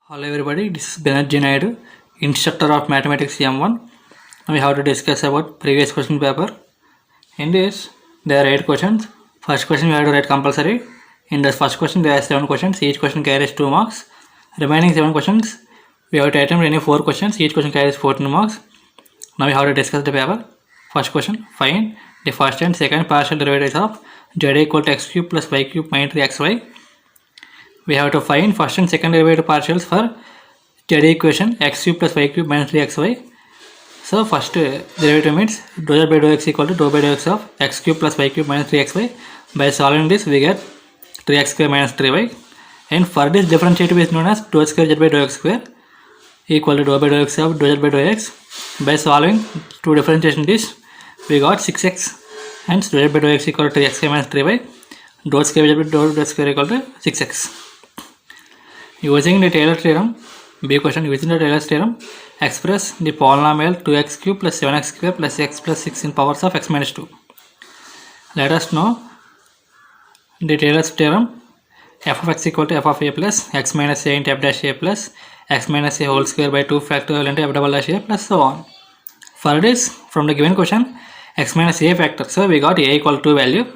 Hello everybody, this is Banerjee Naidu, instructor of Mathematics M1. Now we have to discuss about previous question paper. In this, there are 8 questions. First question we have to write compulsory. In the first question there are 7 questions, each question carries 2 marks. Remaining 7 questions, we have to attempt any 4 questions, each question carries 14 marks. Now we have to discuss the paper. First question, find the first and second partial derivatives of z equal to x cube plus y cube minus 3xy. We have to find first and second derivative partials for z equation x cube plus y cube minus 3xy. So first derivative means dou z by dou x equal to dou by dou x of x cube plus y cube minus 3xy. By solving this we get 3x square minus 3y, and for this differentiative is known as dou square z by dou x square equal to dou by dou x of dou z by dou x. By solving two differentiation this we got 6x, hence dou z by dou x equal to 3x square minus 3y, dou square z by dou square equal to 6x. Using the Taylor's theorem, B question, using the Taylor's theorem, express the polynomial 2x cube plus 7x square plus x plus 6 in powers of x minus 2. Let us know the Taylor's theorem. F of x equal to f of a plus x minus a into f dash a plus x minus a whole square by 2 factorial into f double dash a plus so on. For this, from the given question, x minus a factor, so we got a equal to 2 value.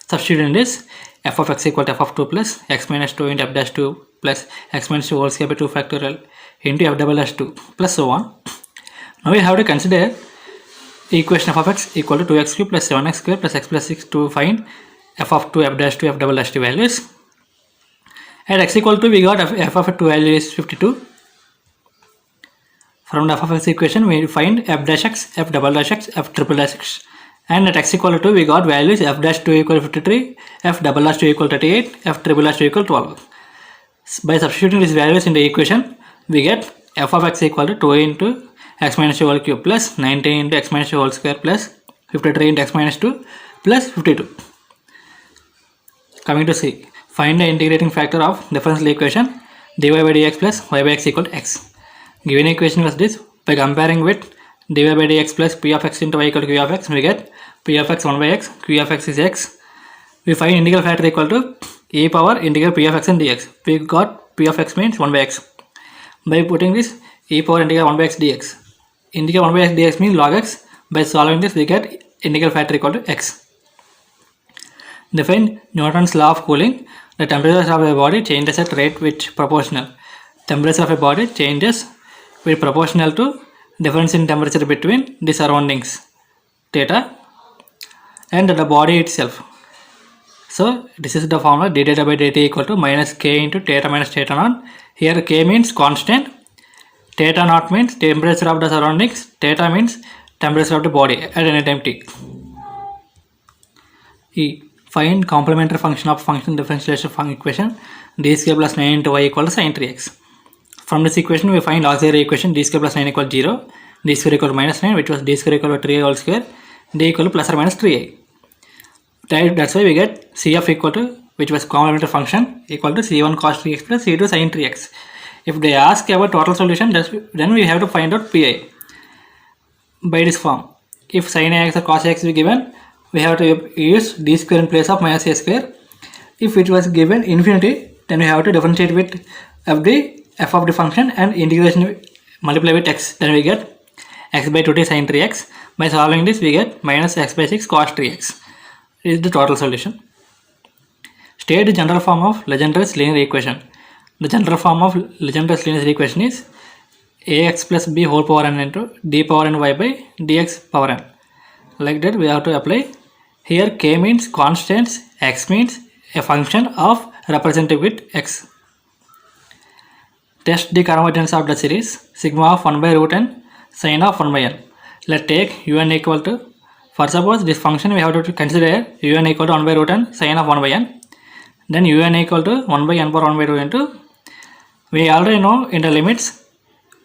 Substitute in this, f of x equal to f of 2 plus x minus 2 into f dash 2 plus x minus 2 whole square by 2 factorial into f double dash 2 plus so on. Now we have to consider equation f of x equal to 2x cube plus 7x square plus x plus 6 to find f of 2 f dash 2 f double dash 2 values. At x equal to we got f of 2 value is 52. From the f of x equation we find f dash x, f double dash x, f triple dash x, and at x equal to 2 we got values f dash 2 equal to 53, f double dash 2 equal to 38, f triple dash 2 equal to 12. By substituting these values in the equation, we get f of x equal to 2 into x minus 2 whole cube plus 19 into x minus 2 whole square plus 53 into x minus 2 plus 52. Coming to C, find the integrating factor of differential equation dy by dx plus y by x equal to x. Given equation was this. By comparing with dy by dx plus p of x into y equal to q of x, we get p of x 1 by x, q of x is x. We find integral factor equal to e power integral p of x and dx. We got p of x means 1 by x. By putting this e power integral 1 by x dx. Integral 1 by x dx means log x. By solving this we get integral factor equal to x. Define Newton's law of cooling. The temperature of a body changes at rate which proportional. Temperature of a body changes with proportional to difference in temperature between the surroundings theta and the body itself. So this is the formula d theta by dt equal to minus k into theta minus theta naught. Here k means constant, theta naught means temperature of the surroundings, theta means temperature of the body at any time t. E. Find complementary function of function differentiation equation d square plus 9 into y equal to sin 3x. From this equation we find auxiliary equation d square plus 9 equal to 0, d square equal to minus 9, which was d square equal to 3a whole square, d equal to plus or minus 3a. That's why we get CF equal to, which was complementary function, equal to C1 cos 3x plus C2 sin 3x. If they ask about total solution, then we have to find out PI by this form. If sin ax or cos ax is given, we have to use d square in place of minus a square. If it was given infinity, then we have to differentiate with f of the function and integration multiply with x. Then we get x by 2t sin 3x. By solving this, we get minus x by 6 cos 3x. Is the total solution. State the general form of Legendre's linear equation. The general form of Legendre's linear equation is ax plus b whole power n into d power n y by dx power n. Like that we have to apply. Here k means constants, x means a function of represented with x. Test the convergence of the series sigma of 1 by root n sin of 1 by n. Let's take un equal to, for suppose this function we have to consider un equal to 1 by root n sin of 1 by n. Then un equal to 1 by n power 1 by 2 into, we already know in the limits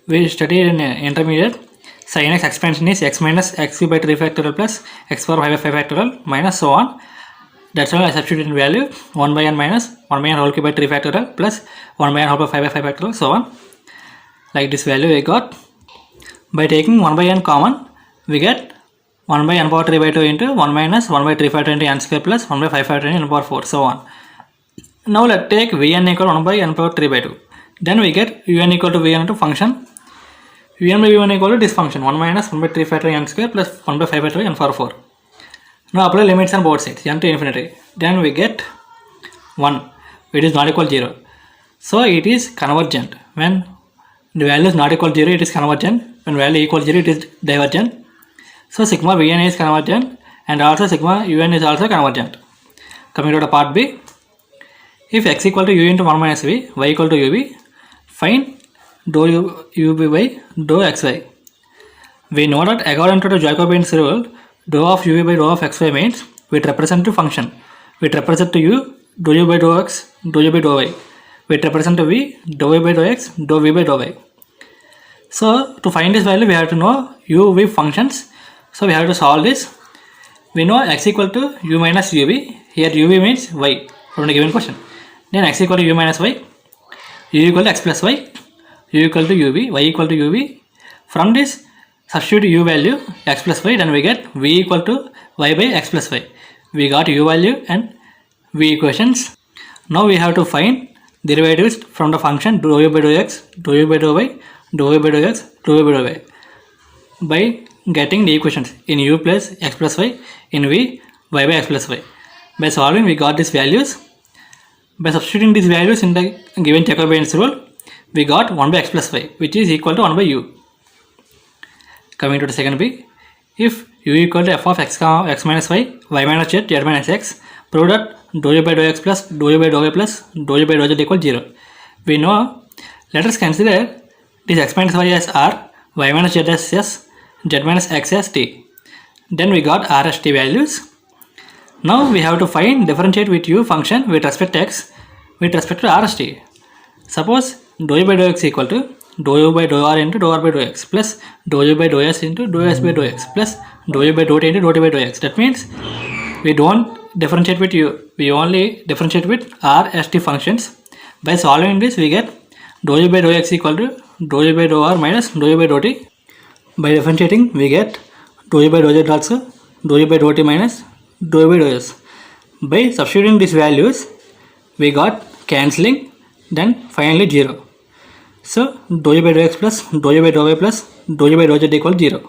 we studied in intermediate, sin x expansion is x minus x cube by 3 factorial plus x power 5 by 5 factorial minus so on. That's why I substitute in value 1 by n minus 1 by n whole cube by 3 factorial plus 1 by n whole by 5 by 5 factorial so on. Like this value we got. By taking 1 by n common, we get 1 by n power 3 by 2 into 1 minus 1 by 3 factorial into n square plus 1 by 5 factorial into n power 4 so on. Now let's take Vn equal 1 by n power 3 by 2. Then we get un equal to v1 into function un by v1 equal to this function 1 minus 1 by 3 factorial n square plus 1 by 5 factorial n power 4. Now apply limits on both sides n to infinity. Then we get 1. It is not equal to 0. So it is convergent. When the value is not equal to 0, it is convergent. When value equal to 0, it is divergent. So sigma vn is convergent and also sigma un is also convergent. Coming to the part B. If x equal to u into 1 minus v, y equal to uv, find dou ub by dou xy. We know that according to the Jacobian's rule, dou of uv by dou of xy means with represent to function. With represent to u, dou u by dou x, dou u by dou y. With represent to v, dou y by dou x, dou v by dou y. So to find this value, we have to know u, v functions. So we have to solve this. We know x equal to u minus uv. Here uv means y from the given question. Then x equal to u minus y, u equal to x plus y, u equal to uv, y equal to uv. From this, substitute u value x plus y, then we get v equal to y by x plus y. We got u value and v equations. Now we have to find derivatives from the function dou u by dou x, dou u by dou y, dou y by dou x, dou y by dou y. By getting the equations in u plus x plus y, in v, y by x plus y. By solving, we got these values. By substituting these values in the given Jacobian's rule, we got 1 by x plus y, which is equal to 1 by u. Coming to the second B. If u equal to f of x, x minus y, y minus z, z minus x, prove that dou u by dou x plus dou u by dou y plus dou u by dou z equal 0. We know, let us consider this x minus y as r, y minus z as s, z minus x as t. Then we got r as t values. Now we have to find differentiate with u function with respect to x with respect to r as t. Suppose dou u by dou x equal to dou u by dou r into dou r by dou x plus dou u by dou s into dou s by dou x plus dou u by dou t into dou t by dou x. That means we don't differentiate with u, we only differentiate with r as t functions. By solving this, we get dou u by dou x equal to dou u by dou r minus dou u by dou t. By differentiating, we get dou u by dou z also dou u by dou t minus dou u by dou s. By substituting these values, we got cancelling, then finally 0. So dou u by dou x plus dou u by dou y plus dou u by dou z equal 0.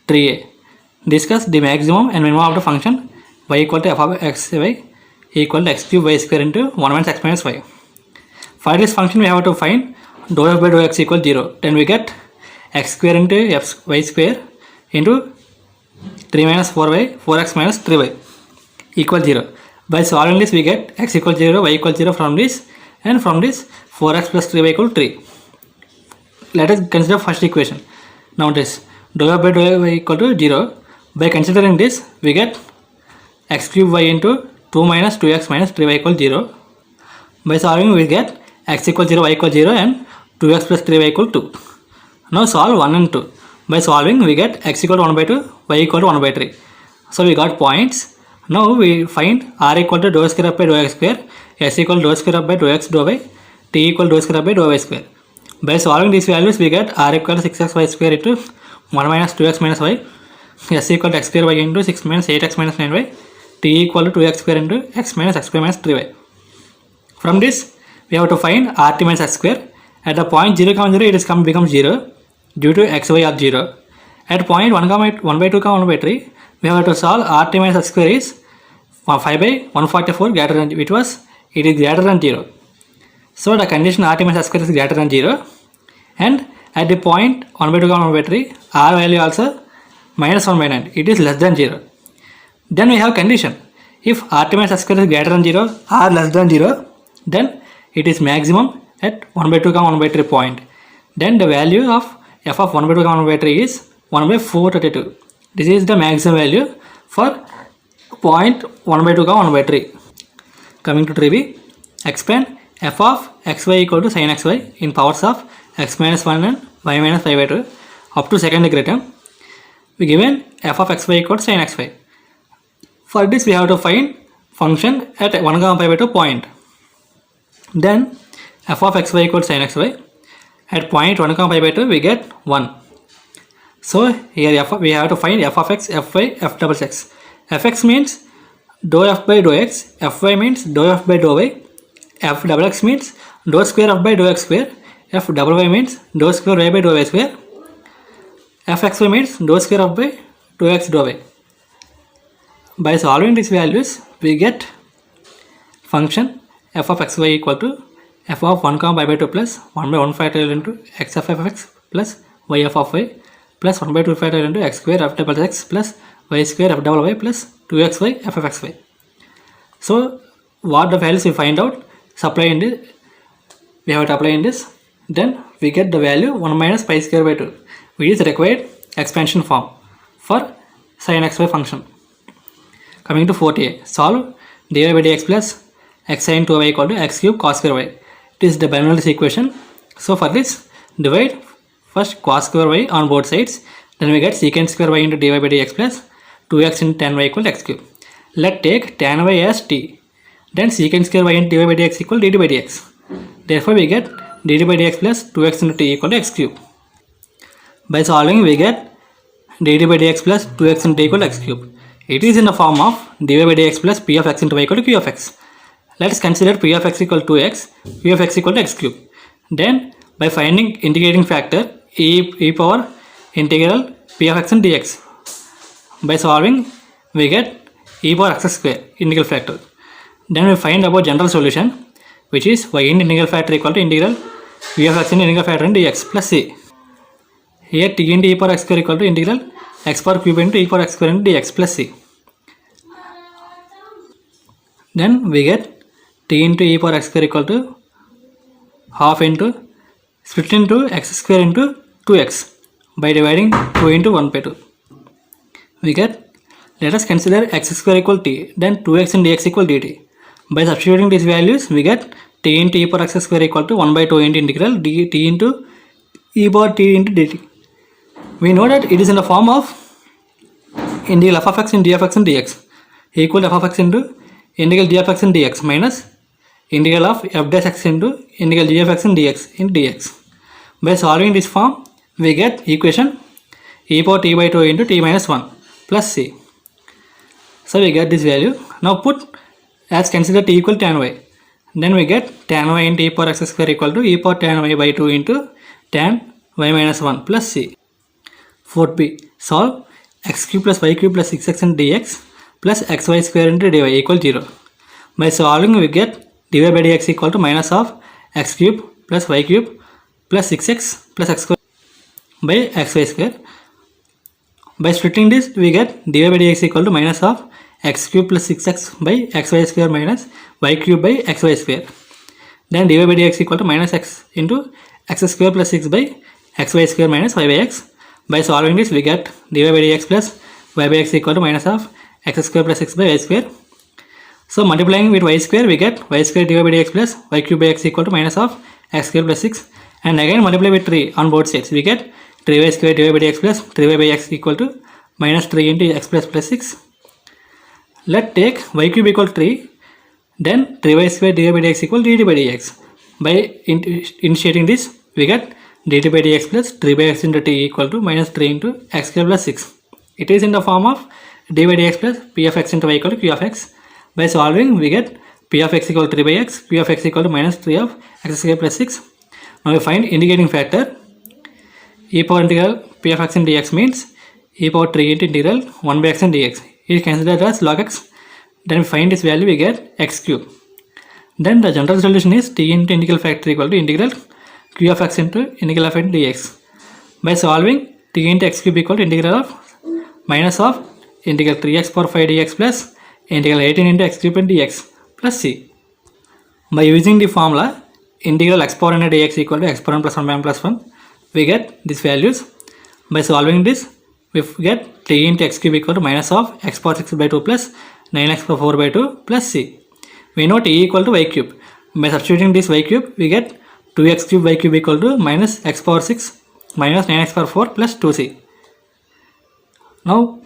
3a. Discuss the maximum and minimum of the function y equal to f of x y equal to x cube y square into 1 minus x minus y. For this function, we have to find dou f by dou x equal 0. Then we get x square into f y square into 3 minus 4y, 4x minus 3y equal 0. By solving this, we get x equal 0, y equal 0 from this, and from this 4x plus 3y equal 3. Let us consider first equation. Now this dou f by dou y equal to 0. By considering this, we get x cube y into 2 minus 2x minus 3y equal 0. By solving, we get x equal 0, y equal 0 and 2x plus 3y equal 2. Now solve 1 and 2. By solving, we get x equal to 1 by 2, y equal to 1 by 3. So we got points. Now we find r equal to dou square up by dou x square, s equal to dou square up by dou x dou y, t equal to dou square up by dou y square. By solving these values, we get r equal to 6x y square into 1 minus 2x minus y, s equal to x square y into 6 minus 8x minus 9y, t equal to 2x square into x minus x square minus 3y. From this, we have to find rt minus x square. At the point 0, 0, it is becomes 0 due to x, y are 0. At point 1 by 2, 1 by 3, we have to solve rt minus x square is 5 by 144 greater than, it is greater than 0. So the condition rt minus x square is greater than 0. And at the point 1 by 2, 1 by 3, r value also minus 1 by 9, it is less than 0. Then we have condition. If rt minus x square is greater than 0, r less than 0, then it is maximum at 1 by 2, 1 by 3 point. Then the value of f of 1 by 2, 1 by 3 is 1 by 432. This is the maximum value for point 1 by 2, 1 by 3. Coming to 3b, expand f of xy equal to sin xy in powers of x minus 1 and y minus 5 by 2 up to second degree term. We given f of xy equal to sin xy. For this, we have to find function at 1, 5 by 2 point. Then f of xy equal to sin xy. At point 1, 5 by 2, we get 1. So here we have to find f of x, fy, f double x. Fx means dou f by dou x, fy means dou f by dou y, f double x means dou square f by dou x square, f double y means dou square y by dou y square, fxy means dou square f by dou x dou y. By solving these values, we get function f of xy equal to f of 1 comma y by 2 plus 1 by 1 factorial into x of fx plus y f of y plus 1 by 2 factorial into x square f double x plus y square f double y plus 2xy f of xy. So what the values we find out, supply in this, we have to apply in this, then we get the value 1 minus pi square by 2, which is required expansion form for sin xy function. Coming to 40a, solve dy by dx plus x sin 2y equal to x cube cos square y. It is the Bernoulli's equation. So for this, divide first cos square y on both sides, then we get secant square y into dy by dx plus 2x into tan y equal to x cube. Let take tan y as t, then secant square y into dy by dx equal dt by dx. Therefore we get dt by dx plus 2x into t equal to x cube. By solving, we get dt by dx plus 2x into t equal to x cube. It is in the form of dy by dx plus p of x into y equal to q of x. Let us consider p of x equal to 2x, p of x equal to x cube. Then by finding integrating factor e power integral p of x and dx. By solving, we get e power x square integral factor. Then we find about general solution, which is y in integral factor equal to integral p of x in integral factor and dx plus c. Here t into e power x square equal to integral x power cube into e power x square into dx plus c. Then we get t into e power x square equal to half into split into x square into 2x by dividing 2 into 1 by 2. We get, let us consider x square equal t, then 2x and dx equal dt. By substituting these values, we get t into e power x square equal to 1 by 2 into integral dt into e power t into dt. We know that it is in the form of integral f of x into d of x and dx equal to f of x into integral d of x and dx minus integral of f dash x into integral g of x and dx in dx. By solving this form, we get equation e power t by 2 into t minus 1 plus c. So we get this value. Now put as consider t equal tan y. Then we get tan y into e power x square equal to e power tan y by 2 into tan y minus 1 plus c. 4b, solve x cube plus y cube plus 6x and dx plus xy square into dy equal 0. By solving, we get dy by dx equal to minus of x cube plus y cube plus 6x plus x square by xy square. By splitting this, we get dy by dx equal to minus of x cube plus 6x by xy square minus y cube by xy square. Then dy by dx equal to minus x into x square plus 6 by xy square minus y by x. By solving this, we get dy by dx plus y by x equal to minus of x square plus 6 by y square. So multiplying with y square, we get y square dy by dx plus y cube by x equal to minus of x square plus 6. And again multiply with 3 on both sides. We get 3y square dy by dx plus 3y by x equal to minus 3 into x plus 6. Let take y cube equal to 3. Then 3y square dy by dx equal dt by dx. By initiating this, we get dt by dx plus 3 by x into t equal to minus 3 into x square plus 6. It is in the form of d by dx plus p of x into y equal to q of x. By solving, we get p of x equal to 3 by x, p of x equal to minus 3 of x square plus 6. Now we find integrating factor. E power integral p of x and dx means e power 3 into integral 1 by x and dx. It is considered as log x. Then we find this value, we get x cube. Then the general solution is t into integral factor equal to integral q of x into integral of x dx. By solving, t into x cube equal to integral of minus of integral 3x power 5 dx plus integral 18 into x cube and dx plus c. By using the formula integral x power n dx equal to x power n plus 1 by n plus 1, we get these values. By solving this, we get t into x cube equal to minus of x power 6 by 2 plus 9x power 4 by 2 plus c. We know t equal to y cube. By substituting this y cube, we get 2x cube y cube equal to minus x power 6 minus 9x power 4 plus 2c. Now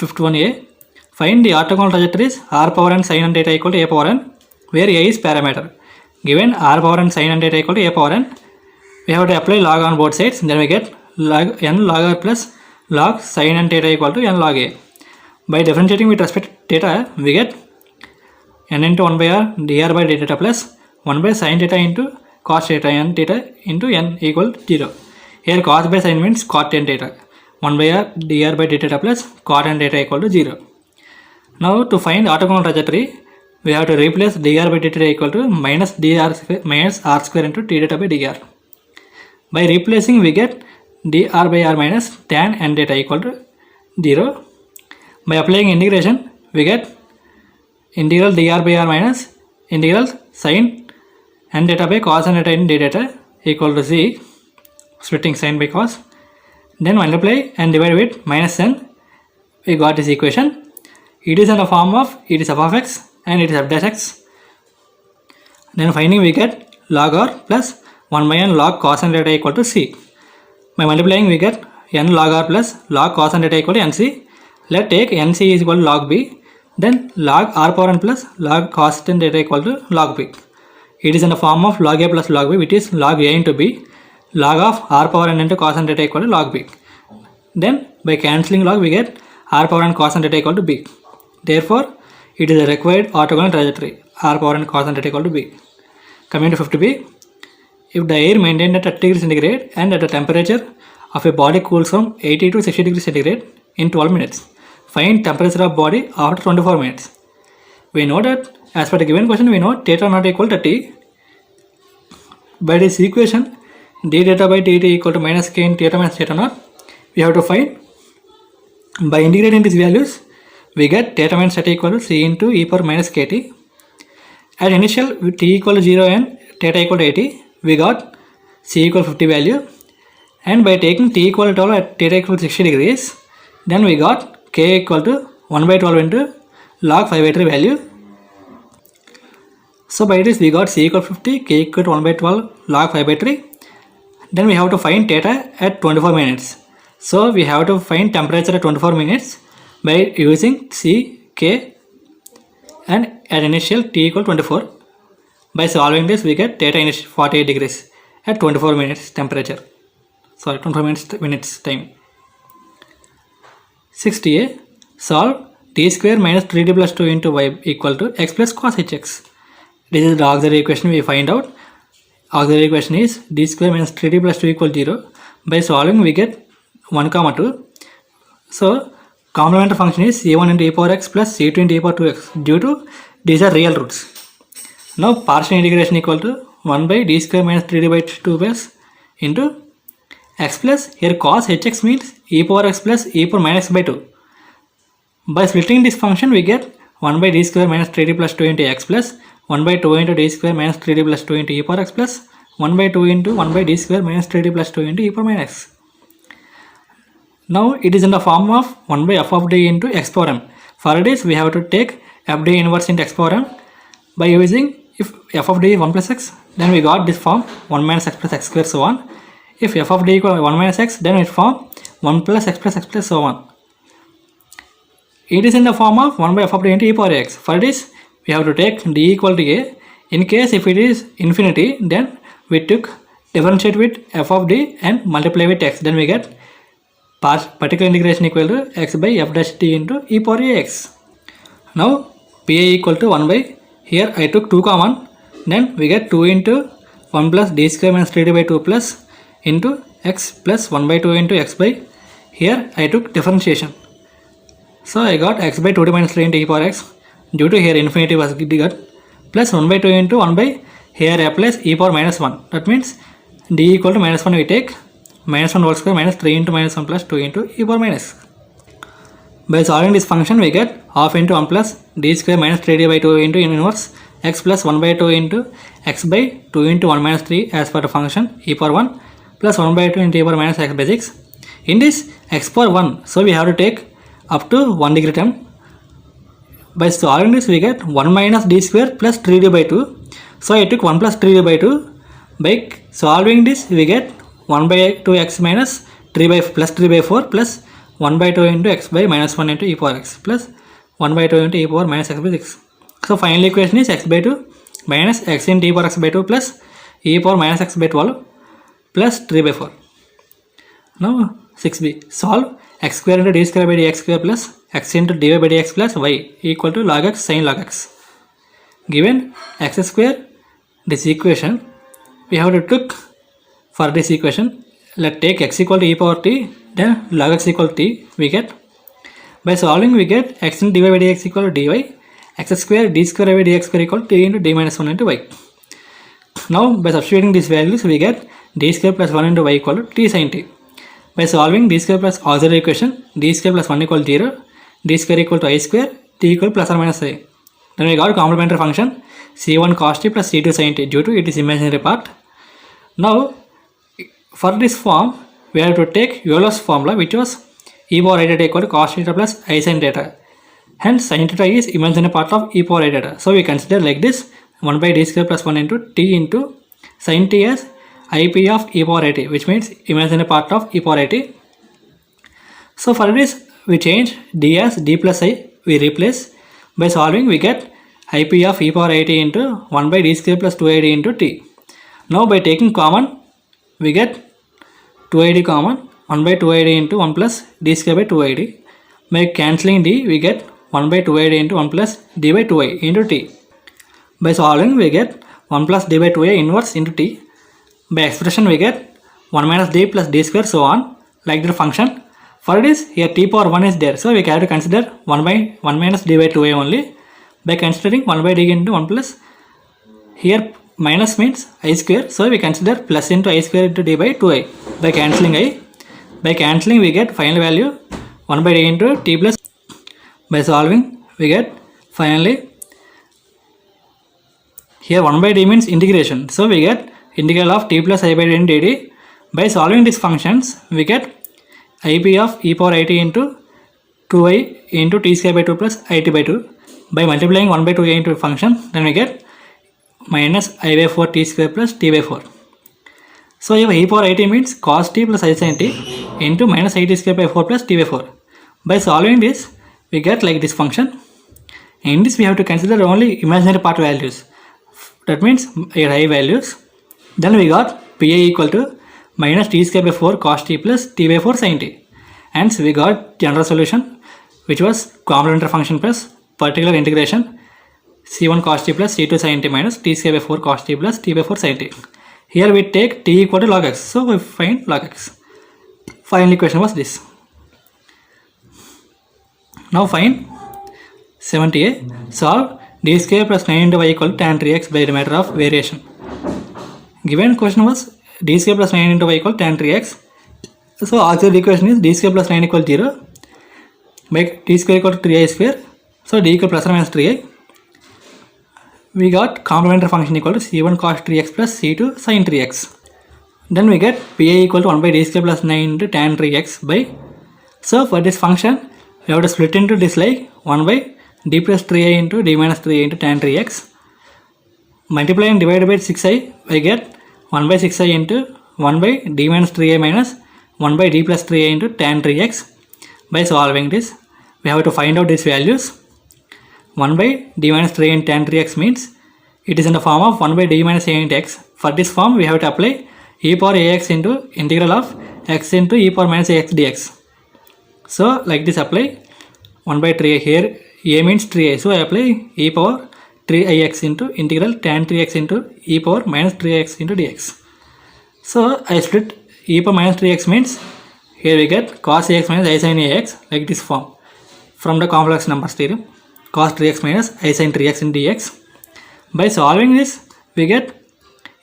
51a, find the orthogonal trajectories r power n sin and theta equal to a power n, where a is parameter. Given r power n sin and theta equal to a power n, we have to apply log on both sides. Then we get log n log r plus log sin and theta equal to n log a. By differentiating with respect to theta, we get n into 1 by r dr by d theta plus 1 by sin theta into cos theta n theta into n equal 0. Here cos by sin means cot tan theta. 1 by r dr by d theta plus cot n theta equal to 0. Now to find orthogonal trajectory, we have to replace dr by d theta equal to minus r square into d theta by dr. By replacing, we get dr by r minus tan n theta equal to 0. By applying integration, we get integral dr by r minus integral sin n theta by cos n theta in d theta equal to c, splitting sin by cos. Then multiply and divide with minus n. We got this equation. It is in the form of it is f of x and it is f dash x. Then finding, we get log r plus 1 by n log cos n theta equal to c. By multiplying, we get n log r plus log cos n theta equal to nc. Let take nc is equal to log b. Then log r power n plus log cos n theta equal to log b. It is in the form of log a plus log b, which is log a into b. Log of r power n into cos n theta equal to log b. Then by cancelling log, we get r power n cos n theta equal to b. Therefore, it is a required orthogonal trajectory, r power n cos n theta equal to b. Coming to 50b, if the air maintained at 30 degrees centigrade and at the temperature of a body cools from 80 to 60 degrees centigrade in 12 minutes, find temperature of body after 24 minutes. We know that as per the given question, we know theta not equal to t. By this equation, d theta by dt equal to minus k in theta minus theta naught. We have to find. By integrating these values, we get theta minus theta equal to c into e power minus kt. At initial t equal to 0 and theta equal to 80, we got c equal to 50 value. And by taking t equal to 12 at theta equal to 60 degrees, then we got k equal to 1 by 12 into log 5 by 3 value. So by this we got c equal to 50, k equal to 1 by 12 log 5 by 3. Then we have to find theta at 24 minutes. So we have to find temperature at 24 minutes by using c, k and at initial t equal to 24. By solving this, we get theta initial 48 degrees at 24 minutes temperature. Sorry, 24 minutes time. 60a, solve t square minus 3d plus 2 into y equal to x plus cos hx. This is the auxiliary equation we find out. Auxiliary equation is d square minus 3d plus 2 equal to 0. By solving, we get 1 comma 2. So complementary function is c1 into e power x plus c2 into e power 2x due to these are real roots. Now partial integration equal to 1 by d square minus 3d by 2 plus into x plus, here cos hx means e power x plus e power minus x by 2. By splitting this function, we get 1 by d square minus 3d plus 2 into x plus 1 by 2 into d square minus 3d plus 2 into e power x plus 1 by 2 into 1 by d square minus 3d plus 2 into e power minus x. Now it is in the form of 1 by f of d into x power m. For this, we have to take f d inverse into x power m. By using, if f of d is 1 plus x, then we got this form 1 minus x plus x square so on. If f of d equal to 1 minus x, then it form 1 plus x plus so on. It is in the form of 1 by f of d into e power x. For this, we have to take d equal to a. In case if it is infinity, then we took differentiate with f of d and multiply with x. Then we get particular integration equal to x by f dash t into e power ax. Now pa equal to 1 by, here I took 2 common, then we get 2 into 1 plus d square minus 3d by 2 plus into x plus 1 by 2 into x by, here I took differentiation. So I got x by 2d minus 3 into e power x, due to here infinity was got, plus 1 by 2 into 1 by, here a plus e power minus 1. That means d equal to minus 1 we take, minus 1 whole square minus 3 into minus 1 plus 2 into e power minus. By solving this function, we get half into 1 plus d square minus 3d by 2 into inverse x plus 1 by 2 into x by 2 into 1 minus 3 as per the function e power 1 plus 1 by 2 into e power minus x by 6. In this x power 1, so we have to take up to 1 degree term. By solving this, we get 1 minus d square plus 3d by 2. So I took 1 plus 3d by 2. By solving this, we get 1 by 2x minus 3 by plus 3 by 4 plus 1 by 2 into x by minus 1 into e power x plus 1 by 2 into e power minus x by 6. So final equation is x by 2 minus x into e power x by 2 plus e power minus x by 12 plus 3 by 4. Now 6b, solve x square into d square by dx square plus x into dy by dx plus y equal to log x sin log x. given x square this equation, we have to took for this equation, let's take x equal to e power t, then log x equal to t, we get, by solving we get x into dy by dx equal to dy, x square d square by dx square equal to t into d minus 1 into y. Now by substituting these values we get d square plus 1 into y equal to t sin t. By solving d square plus auxiliary equation, d square plus 1 equal to 0, d square equal to I square, t equal plus or minus I. Then we got complementary function c1 cos t plus c2 sin t due to it is imaginary part. Now for this form we have to take Euler's formula, which was e power I theta equal to cos theta plus I sin theta. Hence sin theta is imaginary part of e power I theta. So we consider like this, 1 by d square plus 1 into t into sin t as ip of e power I t, which means imaginary part of e power I t. So for this we change d as d plus I, we replace. By solving we get ip of e power I t into 1 by d square plus 2id into t. Now by taking common we get 2id common, 1 by 2id into 1 plus d square by 2id. By cancelling d we get 1 by 2id into 1 plus d by 2i into t. By solving we get 1 plus d by 2i inverse into t. By expression we get 1 minus d plus d square, so on, like the function. For this here t power 1 is there, so we have to consider 1 by 1 minus d by 2i only. By considering 1 by d into 1 plus, here minus means I square, so we consider plus into I square into d by 2i. By cancelling I, by cancelling we get final value 1 by d into t plus. By solving we get finally, here 1 by d means integration, so we get integral of t plus I by d into dt. By solving these functions we get ip of e power I t into 2i into t square by 2 plus it by 2. By multiplying 1 by 2i into function, then we get minus I by 4 t square plus t by 4. So here e power I t means cos t plus I sin t into minus I t square by 4 plus t by 4. By solving this we get like this function. In this we have to consider only imaginary part values, that means I values. Then we got pi equal to minus t square by 4 cos t plus t by 4 sin t. Hence we got general solution, which was complementary function plus particular integration c1 cos t plus c2 sin t minus t square by 4 cos t plus t by 4 sin t. Here we take t equal to log x, so we find log x. Final equation was this. Now find 70a, solve d square plus 9 into y equal to tan 3x by the matter of variation. Given question was d square plus 9 into y equal to tan 3x. So auxiliary equation is d square plus 9 equal to 0 by t square equal to 3i square. So d equal plus or minus 3i. We got complementary function equal to c1 cos 3x plus c2 sin 3x. Then we get pi equal to 1 by d square plus 9 into tan 3x by. So for this function we have to split into this like 1 by d plus 3i into d minus 3i into tan 3x. Multiply and divide by 6i, we get 1 by 6i into 1 by d minus 3i minus 1 by d plus 3i into tan 3x. By solving this we have to find out these values. 1 by d minus 3 into tan 3x means it is in the form of 1 by d minus a into x. For this form we have to apply e power ax into integral of x into e power minus ax dx. So like this apply 1 by 3 here, a means 3i, so I apply e power 3ix into integral tan 3x into e power minus 3x into dx. So I split e power minus 3x means here we get cos ax minus I sin ax, like this form from the complex numbers theorem, cos 3x minus I sin 3x in dx. By solving this we get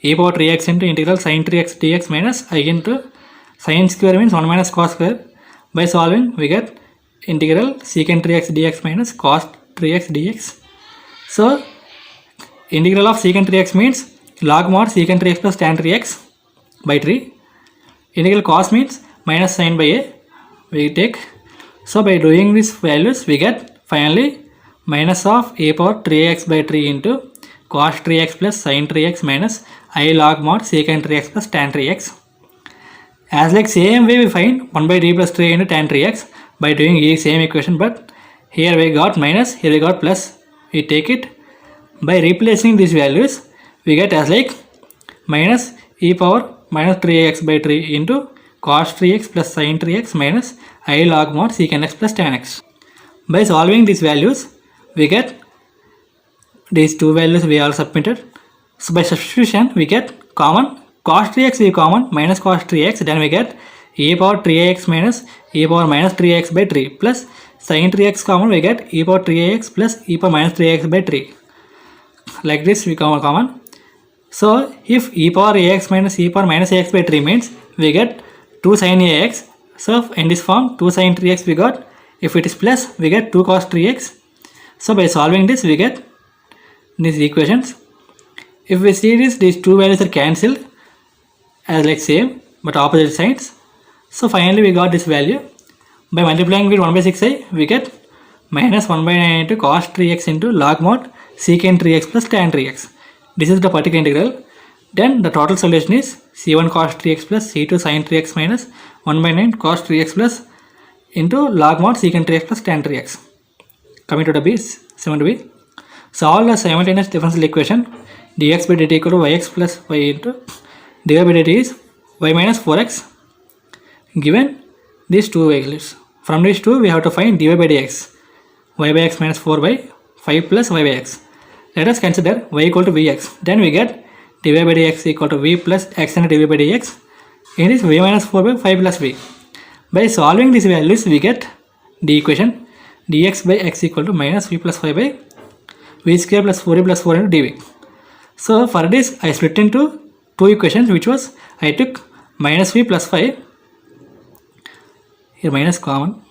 e power 3x into integral sin 3x dx minus I into sin square means 1 minus cos square. By solving we get integral secant 3x dx minus cos 3x dx. So integral of secant 3x means log mod secant 3x plus tan 3x by 3. Integral cos means minus sin by a, we take. So by doing these values we get finally minus of a power 3x by 3 into cos 3x plus sin 3x minus I log mod secant 3x plus tan 3x. As like same way we find 1 by d plus 3 into tan 3x by doing the same equation, but here we got minus, here we got plus, we take it. By replacing these values we get as like minus e power minus 3x by 3 into cos 3x plus sin 3x minus I log mod secant x plus tan x. By solving these values we get these two values we all submitted. So by substitution we get common cos 3x is common minus cos 3x, then we get e power 3x minus e power minus 3x by 3 plus sin 3x common, we get e power 3x plus e power minus 3x by 3. Like this we common. So if e power ax minus e power minus ax by 3 means we get 2 sin ax. So in this form 2 sin 3x we got. If it is plus we get 2 cos 3x. So by solving this we get these equations. If we see this, these two values are cancelled as like same but opposite sides. So finally we got this value. By multiplying with 1 by 6i we get minus 1 by 9 into cos 3x into log mod secant 3x plus tan 3x. This is the particular integral. Then the total solution is c1 cos 3x plus c2 sin 3x minus 1 by 9 cos 3x plus into log mod secant 3x plus tan 3x. Coming to the b, 7b. Solve the simultaneous differential equation dx by dt equal to yx plus y into dy by dt is y minus 4x. Given these two values, from these two we have to find dy by dx, y by x minus 4 by 5 plus y by x. Let us consider y equal to vx. Then we get dy by dx equal to v plus x and dy by dx. It is v minus 4 by 5 plus v. By solving these values we get the equation dx by x equal to minus v plus 5 by v square plus 4a plus 4 into dv. So for this I split into two equations, which was I took minus v plus 5, here minus common,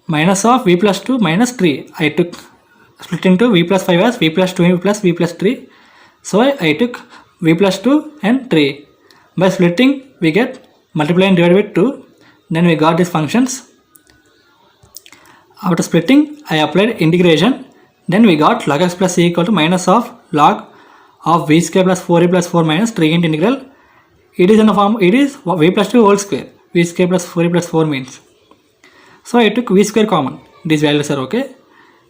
minus of v plus 2 minus 3. I took split into v plus 5 as v plus 2 plus v plus 3. So I took v plus 2 and 3. By splitting we get multiply and divide by 2. Then we got these functions. After splitting I applied integration. Then we got log x plus c equal to minus of log of v square plus 4a plus 4 minus 3 into integral. It is in the form, it is v plus 2 whole square. V square plus 4a plus 4 means. So I took v square common. These values are okay.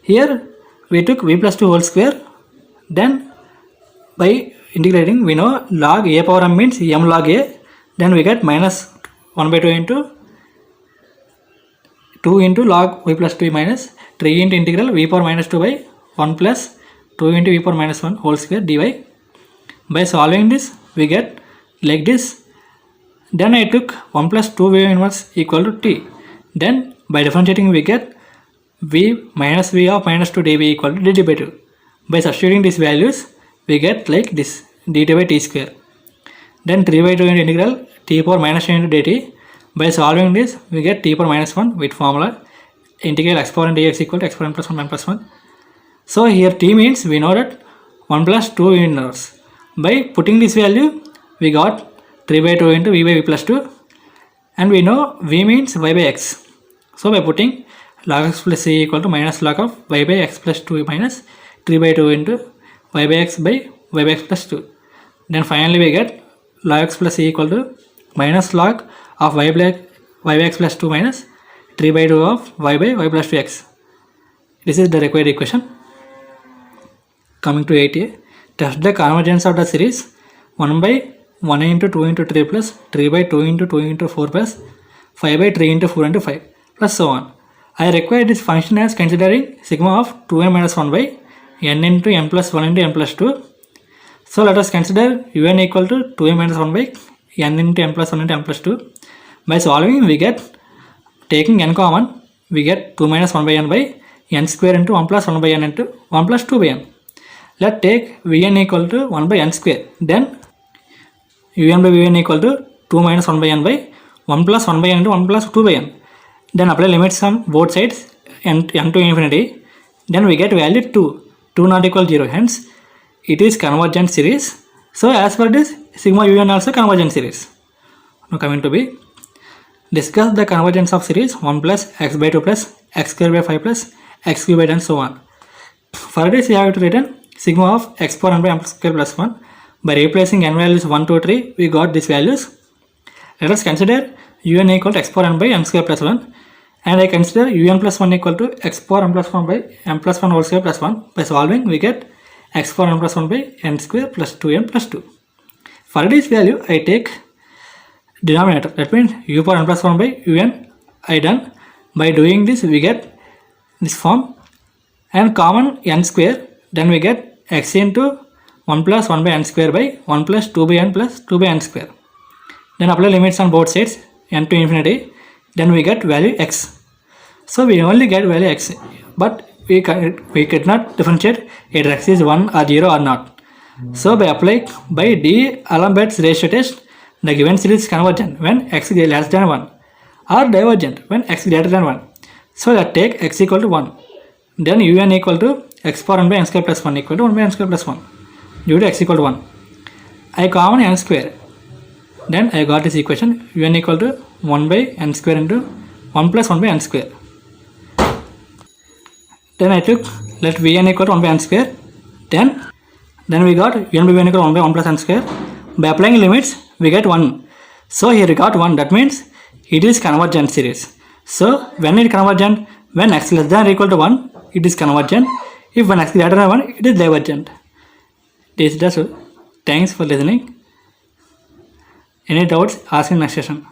Here we took v plus 2 whole square. Then by integrating we know log a power m means m log a. Then we get minus 1 by 2 into 2 into log v plus 2 minus 3 into integral v power minus 2 by 1 plus 2 into v power minus 1 whole square dy. By solving this we get like this. Then I took 1 plus 2 v inverse equal to t. Then by differentiating we get v minus v of minus 2 dv equal to dt by 2. By substituting these values we get like this dt by t square. Then 3 by 2 into integral t power minus 2 into dt. By solving this we get t power minus 1 with formula integral x power n dx equal to x power n plus 1 minus plus 1. So here t means we know that 1 plus 2 inverse. By putting this value we got 3 by 2 into v by v plus 2, and we know v means y by x. So by putting log x plus c equal to minus log of y by x plus 2 minus 3 by 2 into y by x by y by x plus 2. Then finally we get log x plus c equal to minus log of y by x plus 2 minus 3 by 2 of y by y plus 2x. This is the required equation. Coming to 8a, test the convergence of the series 1 by 1 into 2 into 3 plus 3 by 2 into 2 into 4 plus 5 by 3 into 4 into 5 plus so on. I require this function as considering sigma of 2n minus 1 by n into n plus 1 into n plus 2. So let us consider un equal to 2n minus 1 by n into n plus 1 into n plus 2. By solving we get, taking n common, we get 2 minus 1 by n by n square into 1 plus 1 by n into 1 plus 2 by n. Let take vn equal to 1 by n square. Then un by vn equal to 2 minus 1 by n by 1 plus 1 by n into 1 plus 2 by n. Then apply limits on both sides n to infinity. Then we get value 2. 2 not equal 0. Hence it is convergent series. So as per this, sigma un also convergent series. Now coming to b. Discuss the convergence of series 1 plus x by 2 plus x square by 5 plus x cube by 10 so on. For this we have to written sigma of x power n by m square plus 1. By replacing n values 1, 2, 3, we got these values. Let us consider un equal to x power n by m square plus 1. And I consider un plus 1 equal to x power n plus 1 by m plus 1 whole square plus 1. By solving we get x power n plus 1 by n square plus 2n plus 2. For this value I take denominator, that means u power n plus 1 by un I done. By doing this we get this form and common n square, then we get x into 1 plus 1 by n square by 1 plus 2 by n plus 2 by n square. Then apply limits on both sides n to infinity, then we get value x. So we only get value x, but we could not differentiate either x is 1 or 0 or not. So by D'Alembert's ratio test, the given series is convergent when x is less than 1 or divergent when x is greater than 1. So let's take x equal to 1. Then un equal to x power 1 by n square plus 1 equal to 1 by n square plus 1 due to x equal to 1. I common n square. Then I got this equation un equal to 1 by n square into 1 plus 1 by n square. Then I took let vn equal to 1 by n square. Then we got un by vn equal to 1 by 1 plus n square. By applying limits, we get 1. So here we got 1. That means it is convergent series. So when it convergent, when x less than or equal to 1, it is convergent. If when x greater than 1, it is divergent. This is just. Thanks for listening. Any doubts, ask in next session.